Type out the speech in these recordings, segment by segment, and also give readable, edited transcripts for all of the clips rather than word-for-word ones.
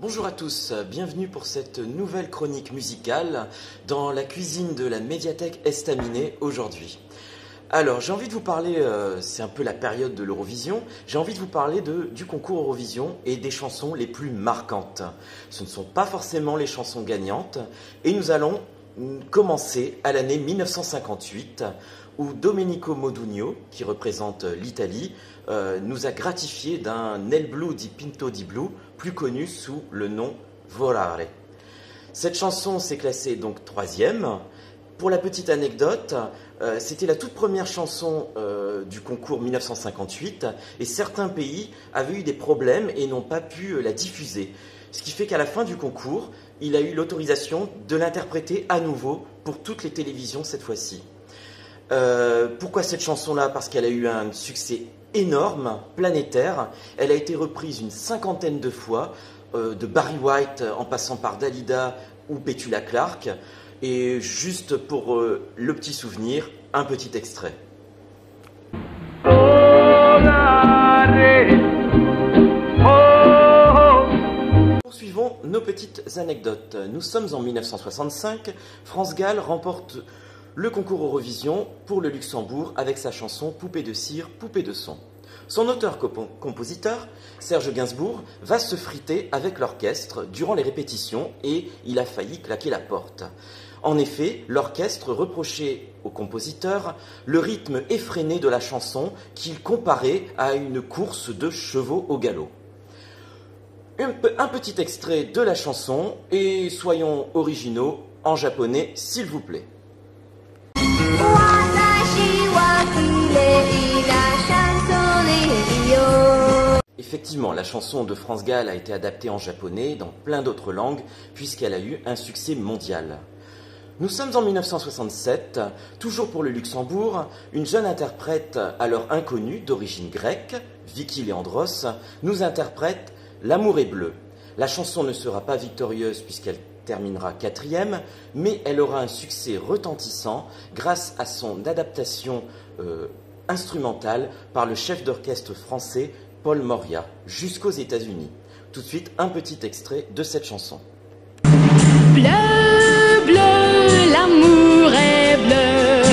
Bonjour à tous, bienvenue pour cette nouvelle chronique musicale dans la cuisine de la médiathèque Estaminet aujourd'hui. Alors j'ai envie de vous parler, c'est un peu la période de l'Eurovision, j'ai envie de vous parler du concours Eurovision et des chansons les plus marquantes. Ce ne sont pas forcément les chansons gagnantes et nous allons commencer à l'année 1958 où Domenico Modugno, qui représente l'Italie, nous a gratifié d'un Nel blu di Pinto di Blu, plus connu sous le nom Volare. Cette chanson s'est classée donc 3e. Pour la petite anecdote, c'était la toute première chanson du concours 1958 et certains pays avaient eu des problèmes et n'ont pas pu la diffuser. Ce qui fait qu'à la fin du concours, il a eu l'autorisation de l'interpréter à nouveau pour toutes les télévisions cette fois-ci. Pourquoi cette chanson-là? Parce qu'elle a eu un succès énorme, planétaire. Elle a été reprise une 50aine de fois, de Barry White en passant par Dalida ou Petula Clark. Et juste pour le petit souvenir, un petit extrait. Poursuivons nos petites anecdotes. Nous sommes en 1965. France Gall remporte le concours Eurovision pour le Luxembourg avec sa chanson Poupée de cire, poupée de son. Son auteur-compositeur, Serge Gainsbourg, va se friter avec l'orchestre durant les répétitions et il a failli claquer la porte. En effet, l'orchestre reprochait au compositeur le rythme effréné de la chanson qu'il comparait à une course de chevaux au galop. Un petit extrait de la chanson et soyons originaux en japonais s'il vous plaît. Effectivement, la chanson de France Gall a été adaptée en japonais dans plein d'autres langues puisqu'elle a eu un succès mondial. Nous sommes en 1967, toujours pour le Luxembourg, une jeune interprète alors inconnue d'origine grecque, Vicky Leandros, nous interprète L'amour est bleu. La chanson ne sera pas victorieuse puisqu'elle terminera 4e, mais elle aura un succès retentissant grâce à son adaptation instrumentale par le chef d'orchestre français Paul Moria, jusqu'aux États-Unis. Tout de suite, un petit extrait de cette chanson. Bleu, bleu, l'amour est bleu,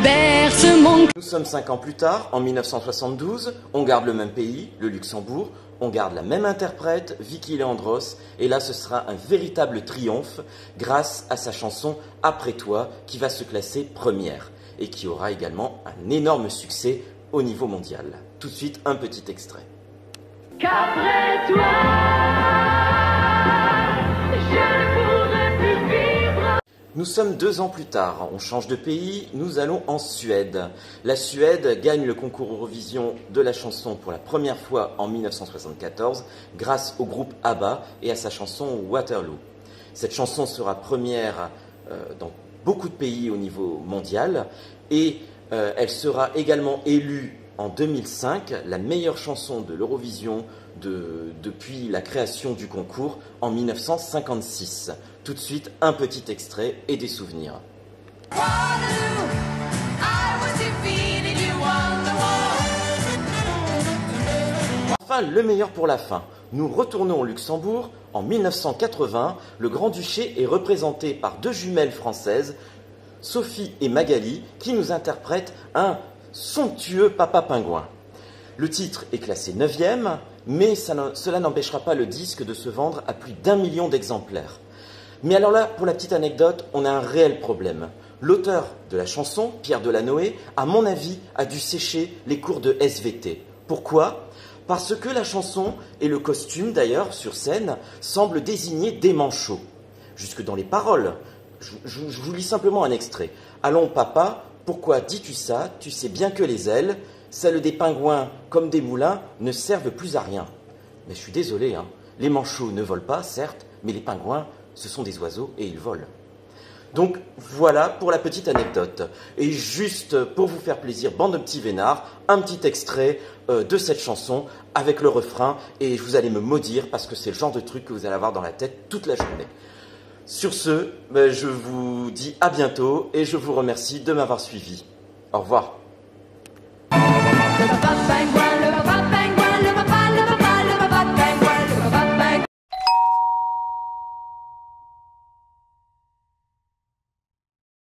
berce mon... Nous sommes 5 ans plus tard, en 1972, on garde le même pays, le Luxembourg, on garde la même interprète, Vicky Leandros, et là ce sera un véritable triomphe grâce à sa chanson Après toi, qui va se classer première et qui aura également un énorme succès au niveau mondial. Tout de suite, un petit extrait. Qu'après toi, je ne pourrai plus vivre. Nous sommes 2 ans plus tard, on change de pays, nous allons en Suède. La Suède gagne le concours Eurovision de la chanson pour la première fois en 1974 grâce au groupe ABBA et à sa chanson Waterloo. Cette chanson sera première dans beaucoup de pays au niveau mondial et elle sera également élue en 2005 la meilleure chanson de l'Eurovision depuis la création du concours en 1956. Tout de suite, un petit extrait et des souvenirs. Enfin, le meilleur pour la fin. Nous retournons au Luxembourg. En 1980, le Grand-Duché est représenté par 2 jumelles françaises, Sophie et Magali, qui nous interprètent un somptueux Papa Pingouin. Le titre est classé 9e, mais cela n'empêchera pas le disque de se vendre à plus d'1 million d'exemplaires. Mais alors là, pour la petite anecdote, on a un réel problème. L'auteur de la chanson, Pierre Delanoë, à mon avis, a dû sécher les cours de SVT. Pourquoi ? Parce que la chanson, et le costume d'ailleurs sur scène, semblent désigner des manchots. Jusque dans les paroles. Je vous lis simplement un extrait. « Allons papa, pourquoi dis-tu ça? Tu sais bien que les ailes, celles des pingouins comme des moulins, ne servent plus à rien. » Mais je suis désolé, hein. Les manchots ne volent pas, certes, mais les pingouins, ce sont des oiseaux et ils volent. Donc voilà pour la petite anecdote. Et juste pour vous faire plaisir, bande de petits vénards, un petit extrait de cette chanson avec le refrain et vous allez me maudire parce que c'est le genre de truc que vous allez avoir dans la tête toute la journée. Sur ce, je vous dis à bientôt et je vous remercie de m'avoir suivi. Au revoir.